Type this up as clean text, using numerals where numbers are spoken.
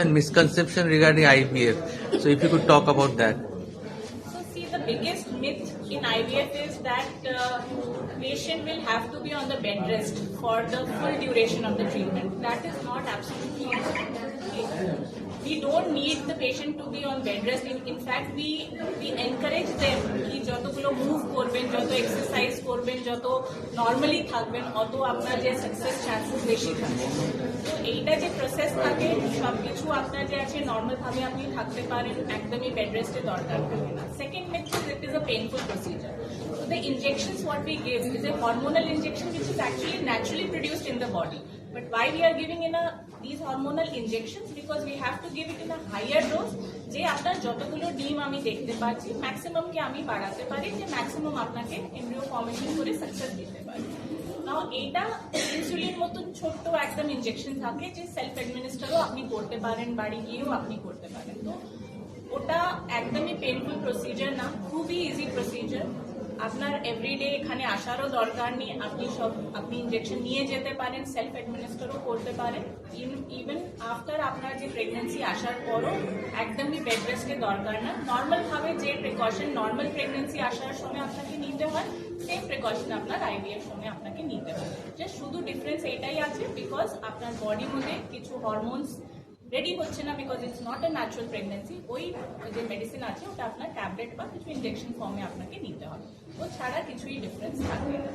and misconception regarding IVF. So if you could talk about that. So see, the biggest myth in IVF is that patient will have to be on the bed rest for the full duration of the treatment. That is not absolutely true. We don't need the patient to be on bed rest. In fact, we encourage them कि যতগুলো move করবেন, যত exercise করবেন, যত normally থাকবেন, অত আপনার যে success chances বেশি থাকবে। তো এইটা যে প্রসেস থাকে সবকিছু আপনার যে আছে নর্মাল ভাবে আপনি থাকতে পারেন, একদমই বেড রেস্টের দরকার পড়বে না। Second myth is it is a painful procedure. So the injections what we give is a hormonal injection which is actually naturally produced in the body. But why we are giving in these hormonal injections? Because we have to give it in a higher dose যে আপনার যতগুলো ডিম আমি দেখতে পাচ্ছি maximum কে আমি বাড়াতে পারি, যে ম্যাক্সিমাম আপনাকে এমব্রিও ফর্মেশন করে সাকসেস দিতে পারি। নাও এইটা ইনসুলিন মতন ছোট্ট একদম ইনজেকশন থাকে যে সেলফ অ্যাডমিনিস্টারও আপনি করতে পারেন, বাড়ি গিয়েও আপনি করতে পারেন। তো ওটা একদমই পেনফুল প্রসিজার না, খুবই ইজি প্রসিজার। আপনার এভরিডে এখানে আসারও দরকার নেই, আপনি ইনজেকশন নিয়ে যেতে পারেন, সেলফ অ্যাডমিনিস্টারও করতে পারেন। ইভেন আফটার আপনার যে প্রেগনেন্সি আসার পরও একদমই বেড রেস্টের দরকার না। নর্মাল ভাবে যে প্রিকশন নর্মাল প্রেগনেন্সি আসার সময় আপনাকে নিতে হয় সেম প্রিকশন আপনার আইভিএফ সময় আপনাকে নিতে হয়। যে শুধু ডিফারেন্স এটাই আছে বিকজ আপনার বডির মধ্যে কিছু হরমোনস রেডি হচ্ছে না, because it's not a natural pregnancy. ওই যে মেডিসিন আছে ওটা আপনার ট্যাবলেট বা কিছু ইনজেকশন ফর্মে আপনাকে নিতে হবে, ও ছাড়া কিছুই ডিফারেন্স থাকবে না।